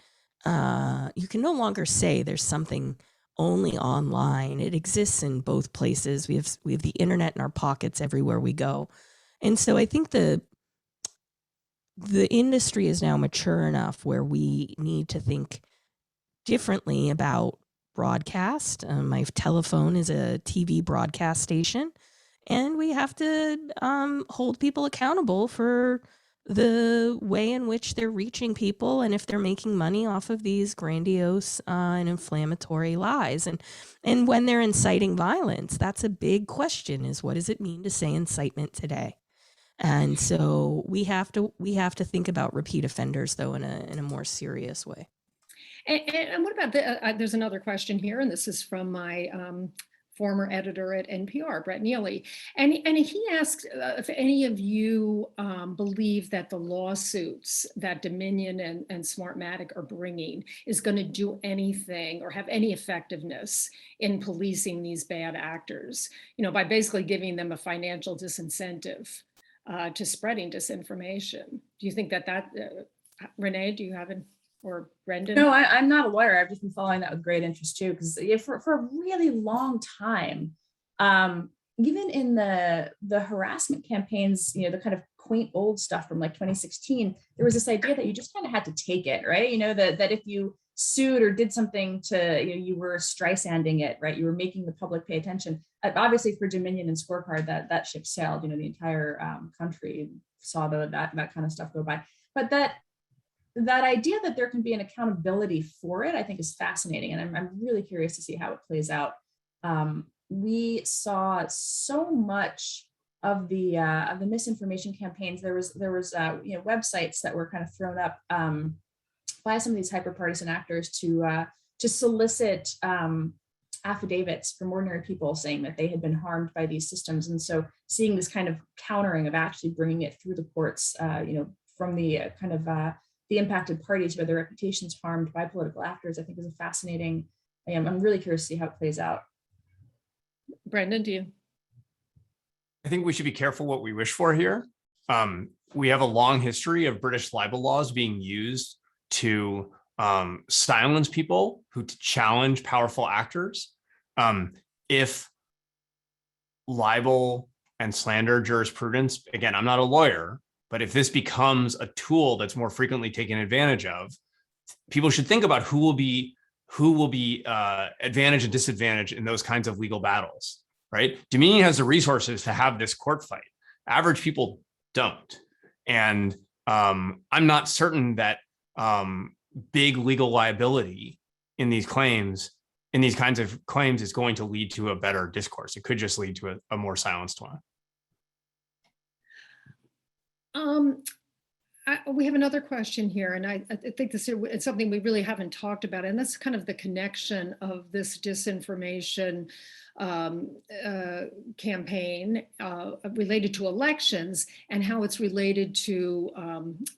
Speaker 3: you can no longer say there's something only online. It exists in both places. We have the internet in our pockets everywhere we go. And so I think the industry is now mature enough where we need to think differently about broadcast. My telephone is a TV broadcast station, and we have to hold people accountable for the way in which they're reaching people and if they're making money off of these grandiose and inflammatory lies. And when they're inciting violence, that's a big question, is what does it mean to say incitement today? And so we have to think about repeat offenders, though, in a more serious way.
Speaker 2: And what about there's another question here, and this is from my former editor at NPR, Brett Neely. And he asked if any of you believe that the lawsuits that Dominion and Smartmatic are bringing is going to do anything or have any effectiveness in policing these bad actors, by basically giving them a financial disincentive to spreading disinformation. Do you think that Renee, do you have an, or Brendan?
Speaker 5: No, I'm not a lawyer. I've just been following that with great interest too, because for a really long time, even in the harassment campaigns, the kind of quaint old stuff from like 2016, there was this idea that you just kind of had to take it, right? That if you sued or did something to, you were Streisanding it, right? You were making the public pay attention. Obviously, for Dominion and Scorecard, that ship sailed. The entire country saw that kind of stuff go by. But that idea that there can be an accountability for it, I think, is fascinating, and I'm really curious to see how it plays out. We saw so much of the misinformation campaigns. There was websites that were kind of thrown up by some of these hyperpartisan actors to solicit affidavits from ordinary people saying that they had been harmed by these systems. And so seeing this kind of countering of actually bringing it through the courts, from the kind of the impacted parties where their reputation's harmed by political actors, I think is a fascinating. I'm really curious to see how it plays out.
Speaker 2: Brendan, do you?
Speaker 4: I think we should be careful what we wish for here. We have a long history of British libel laws being used to silence people who challenge powerful actors. If libel and slander jurisprudence, again, I'm not a lawyer, but if this becomes a tool that's more frequently taken advantage of, people should think about who will be advantaged and disadvantaged in those kinds of legal battles, right? Dominion has the resources to have this court fight. Average people don't. And I'm not certain that big legal liability in these claims, in these kinds of claims, is going to lead to a better discourse. It could just lead to a more silenced one.
Speaker 2: We have another question here, and I think it's something we really haven't talked about, and that's kind of the connection of this disinformation campaign related to elections and how it's related to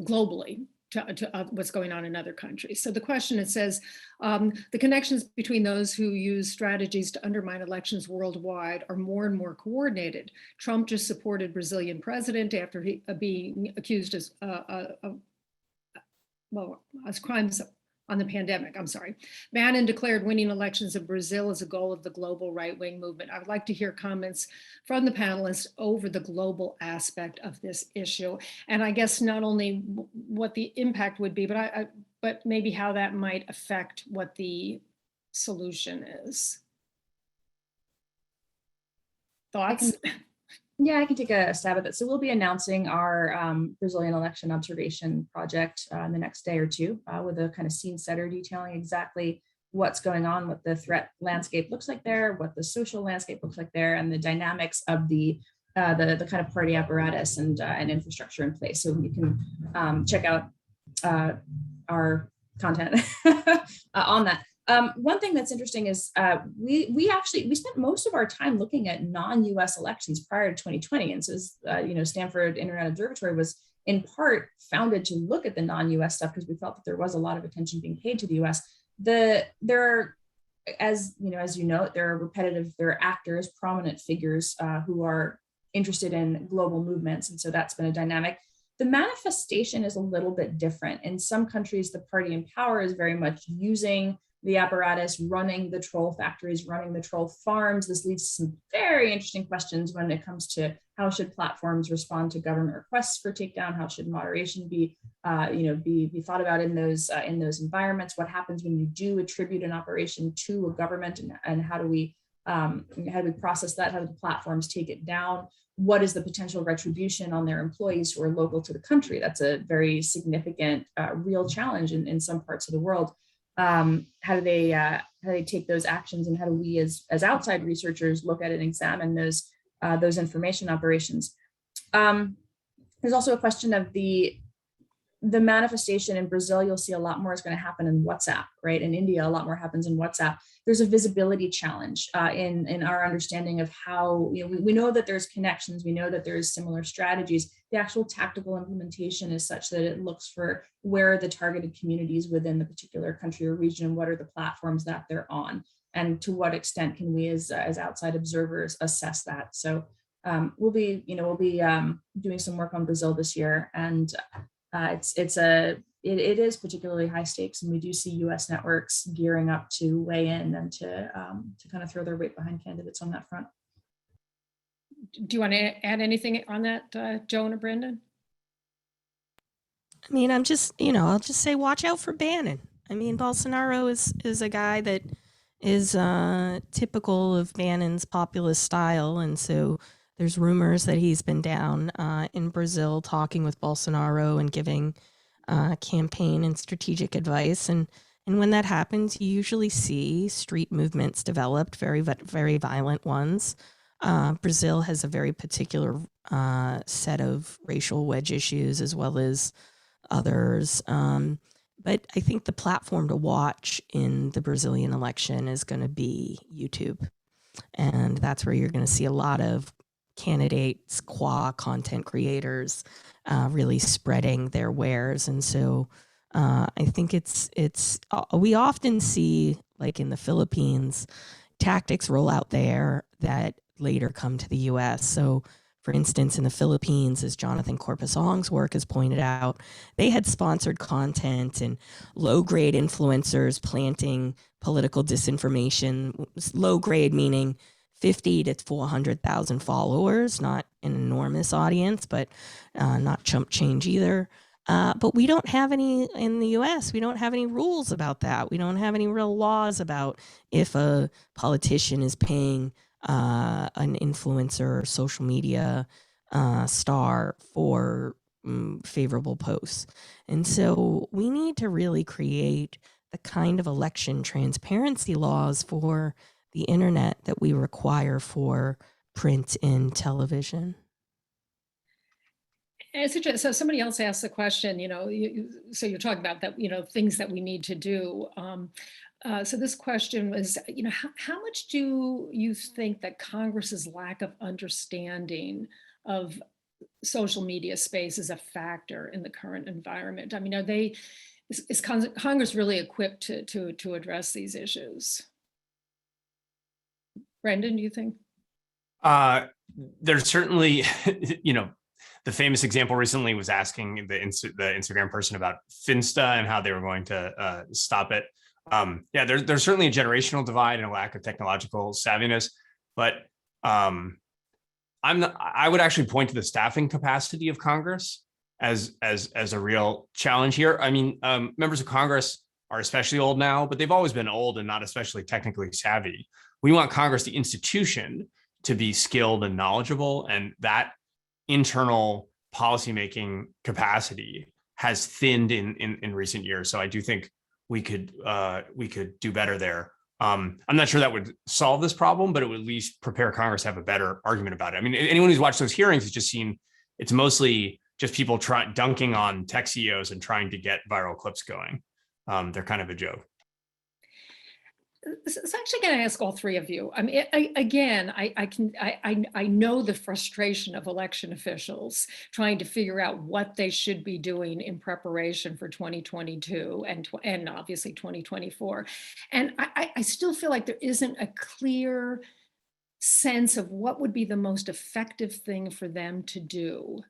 Speaker 2: globally to what's going on in other countries. So the question, it says, the connections between those who use strategies to undermine elections worldwide are more and more coordinated. Trump just supported Brazilian president after he being accused as crimes on the pandemic, Bannon declared winning elections in Brazil as a goal of the global right-wing movement. I would like to hear comments from the panelists over the global aspect of this issue. And I guess not only what the impact would be, but maybe how that might affect what the solution is. Thoughts?
Speaker 5: Yeah, I can take a stab at that. So we'll be announcing our Brazilian election observation project in the next day or two with a kind of scene setter detailing exactly what's going on, what the threat landscape looks like there, what the social landscape looks like there, and the dynamics of the kind of party apparatus and infrastructure in place. So you can check out our content on that. One thing that's interesting is we spent most of our time looking at non-US elections prior to 2020. And so, Stanford Internet Observatory was in part founded to look at the non-US stuff because we felt that there was a lot of attention being paid to the US. There are, as you know, there are actors, prominent figures who are interested in global movements. And so that's been a dynamic. The manifestation is a little bit different. In some countries, the party in power is very much using the apparatus running the troll factories, running the troll farms. This leads to some very interesting questions when it comes to how should platforms respond to government requests for takedown? How should moderation be thought about in those environments? What happens when you do attribute an operation to a government, and how do we process that? How do the platforms take it down? What is the potential retribution on their employees who are local to the country? That's a very significant, real challenge in some parts of the world. How do they take those actions, and how do we as outside researchers look at and examine those information operations? There's also a question of the manifestation. In Brazil, you'll see a lot more is going to happen in WhatsApp, right? In India, a lot more happens in WhatsApp. There's a visibility challenge in our understanding of how, we know that there's connections, we know that there's similar strategies. The actual tactical implementation is such that it looks for where are the targeted communities within the particular country or region, what are the platforms that they're on, and to what extent can we as outside observers assess that. So we'll be doing some work on Brazil this year, and it is particularly high stakes, and we do see U.S. networks gearing up to weigh in and to kind of throw their weight behind candidates on that front.
Speaker 2: Do you want to add anything on that, Joan or Brendan?
Speaker 3: I mean, I'll just say watch out for Bannon. I mean, Bolsonaro is a guy that is typical of Bannon's populist style, and so there's rumors that he's been down in Brazil talking with Bolsonaro and giving campaign and strategic advice. And when that happens, you usually see street movements developed, very, very violent ones. Brazil has a very particular set of racial wedge issues as well as others. But I think the platform to watch in the Brazilian election is going to be YouTube. And that's where you're going to see a lot of candidates, content creators, really spreading their wares. And so I think we often see, like in the Philippines, tactics roll out there that later come to the US. So for instance, in the Philippines, as Jonathan Corpus-Ong's work has pointed out, they had sponsored content and low-grade influencers planting political disinformation. Low grade meaning 50 to 400,000 followers, not an enormous audience, but not chump change either. But we don't have any in the US. We don't have any rules about that. We don't have any real laws about if a politician is paying an influencer or social media star for favorable posts. And so we need to really create the kind of election transparency laws for the internet that we require for print and television.
Speaker 2: So somebody else asked the question, so you're talking about that, things that we need to do. So this question was, how much do you think that Congress's lack of understanding of social media space is a factor in the current environment? I mean, is Congress really equipped to address these issues? Brendan, do you think?
Speaker 4: There's certainly, the famous example recently was asking the Instagram person about Finsta and how they were going to stop it. There's certainly a generational divide and a lack of technological savviness, but I would actually point to the staffing capacity of Congress as a real challenge here. I mean, members of Congress are especially old now, but they've always been old and not especially technically savvy. We want Congress, the institution, to be skilled and knowledgeable, and that internal policymaking capacity has thinned in recent years. So I do think we could do better there. I'm not sure that would solve this problem, but it would at least prepare Congress to have a better argument about it. I mean, anyone who's watched those hearings has just seen it's mostly just people dunking on tech CEOs and trying to get viral clips going. They're kind of a joke.
Speaker 2: So I'm actually going to ask all three of you. I mean, I know the frustration of election officials trying to figure out what they should be doing in preparation for 2022 and obviously 2024. And I still feel like there isn't a clear sense of what would be the most effective thing for them to do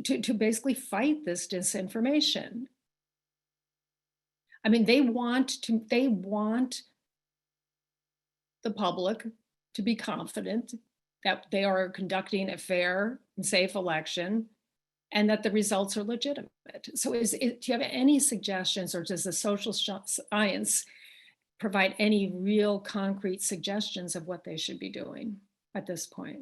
Speaker 2: to basically fight this disinformation. I mean, they want the public to be confident that they are conducting a fair and safe election and that the results are legitimate. So do you have any suggestions, or does the social science provide any real concrete suggestions of what they should be doing at this point?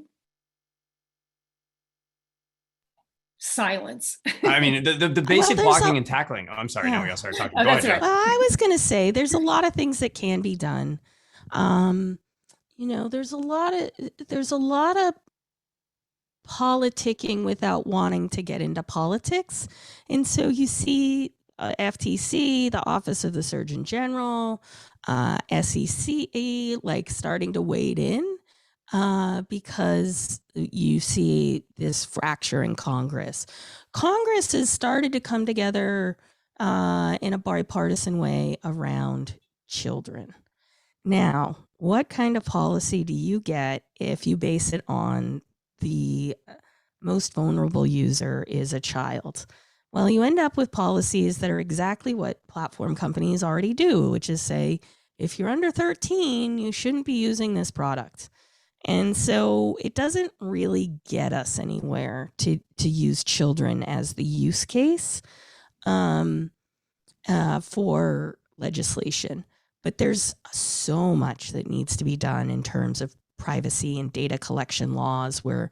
Speaker 2: Silence.
Speaker 4: I mean, the basic
Speaker 3: there's
Speaker 4: blocking and tackling. Oh, I'm sorry. No, we all started talking.
Speaker 2: Oh,
Speaker 4: Go
Speaker 2: that's
Speaker 4: ahead,
Speaker 2: right.
Speaker 4: Joan.
Speaker 3: I was going to say there's a lot of things that can be done. There's a lot of politicking without wanting to get into politics. And so you see FTC, the Office of the Surgeon General, SEC, like starting to wade in because you see this fracture in Congress. Congress has started to come together in a bipartisan way around children. Now, what kind of policy do you get if you base it on the most vulnerable user is a child? Well, you end up with policies that are exactly what platform companies already do, which is say, if you're under 13, you shouldn't be using this product. And so it doesn't really get us anywhere to use children as the use case for legislation. But there's so much that needs to be done in terms of privacy and data collection laws where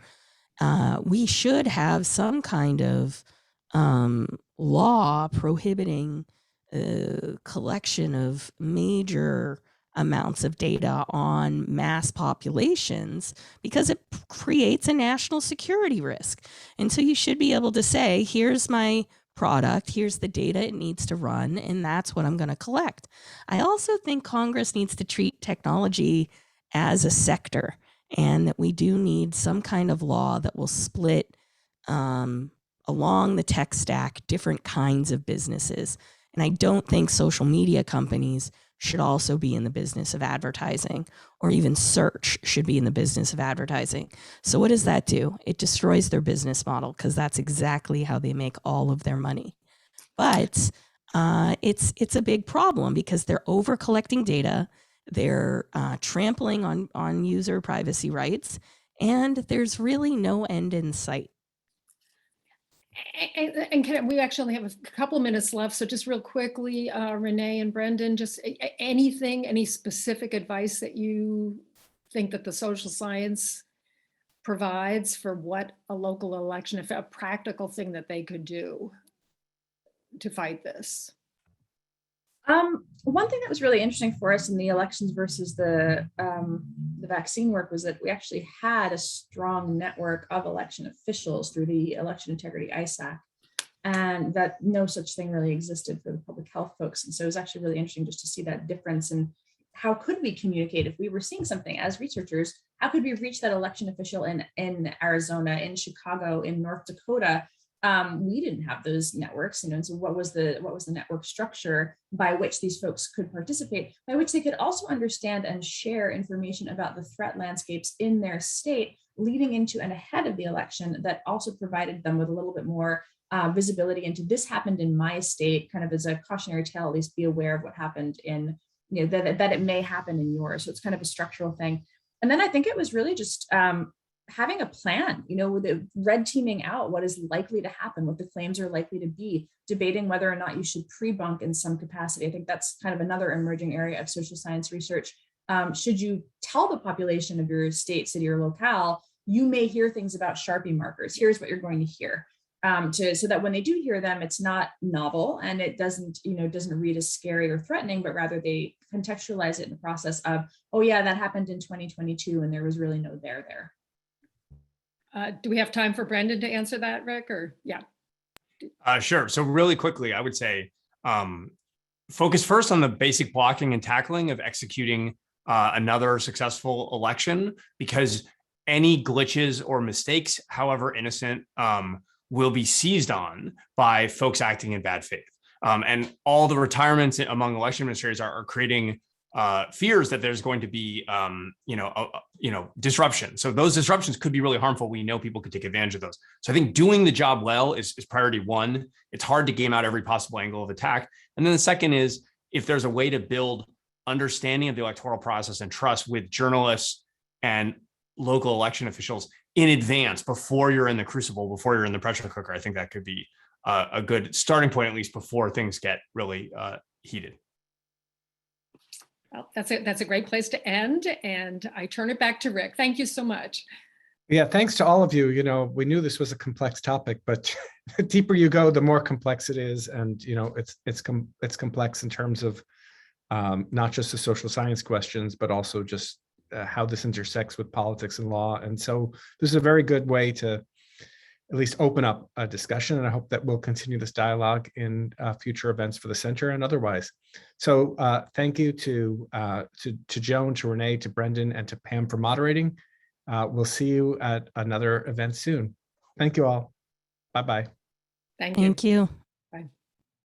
Speaker 3: we should have some kind of law prohibiting collection of major amounts of data on mass populations because it creates a national security risk. And so you should be able to say, here's my product, here's the data it needs to run, and that's what I'm going to collect. I also think Congress needs to treat technology as a sector, and that we do need some kind of law that will split along the tech stack different kinds of businesses. And I don't think social media companies should also be in the business of advertising, or even search should be in the business of advertising. So what does that do? It destroys their business model, because that's exactly how they make all of their money. But it's a big problem because they're over collecting data, they're trampling on user privacy rights, and there's really no end in sight.
Speaker 2: And we actually have a couple minutes left. So just real quickly, Renee and Brendan, just any specific advice that you think that the social science provides for what a local election, if a practical thing that they could do to fight this?
Speaker 5: One thing that was really interesting for us in the elections versus the vaccine work was that we actually had a strong network of election officials through the Election Integrity ISAC, and that no such thing really existed for the public health folks. And so it was actually really interesting just to see that difference in how could we communicate if we were seeing something as researchers. How could we reach that election official in Arizona, in Chicago, in North Dakota? We didn't have those networks, and so what was the network structure by which these folks could participate, by which they could also understand and share information about the threat landscapes in their state leading into and ahead of the election, that also provided them with a little bit more visibility into this happened in my state, kind of as a cautionary tale, at least be aware of what happened in, that it may happen in yours. So it's kind of a structural thing. And then I think it was really just having a plan, with the red teaming out what is likely to happen, what the claims are likely to be, debating whether or not you should pre-bunk in some capacity. I think that's kind of another emerging area of social science research. Should you tell the population of your state, city, or locale, you may hear things about Sharpie markers. Here's what you're going to hear. So that when they do hear them, it's not novel and it doesn't read as scary or threatening, but rather they contextualize it in the process of, oh yeah, that happened in 2022 and there was really no there.
Speaker 2: Do we have time for Brendan to answer that, Rick? Or yeah.
Speaker 4: Sure. So really quickly, I would say focus first on the basic blocking and tackling of executing another successful election, because any glitches or mistakes, however innocent, will be seized on by folks acting in bad faith. And all the retirements among election administrators are creating fears that there's going to be, disruption. So those disruptions could be really harmful. We know people could take advantage of those. So I think doing the job well is priority one. It's hard to game out every possible angle of attack. And then the second is if there's a way to build understanding of the electoral process and trust with journalists and local election officials in advance, before you're in the crucible, before you're in the pressure cooker, I think that could be a good starting point, at least before things get really heated.
Speaker 2: Well, that's a great place to end. And I turn it back to Rick. Thank you so much.
Speaker 1: Yeah, thanks to all of you. You know, we knew this was a complex topic, but the deeper you go, the more complex it is. And, you know, it's complex in terms of not just the social science questions, but also just how this intersects with politics and law. And so this is a very good way to at least open up a discussion. And I hope that we'll continue this dialogue in future events for the center and otherwise. So thank you to Joan, to Renee, to Brendan, and to Pam for moderating. We'll see you at another event soon. Thank you all. Bye-bye.
Speaker 2: Thank you.
Speaker 3: Thank you.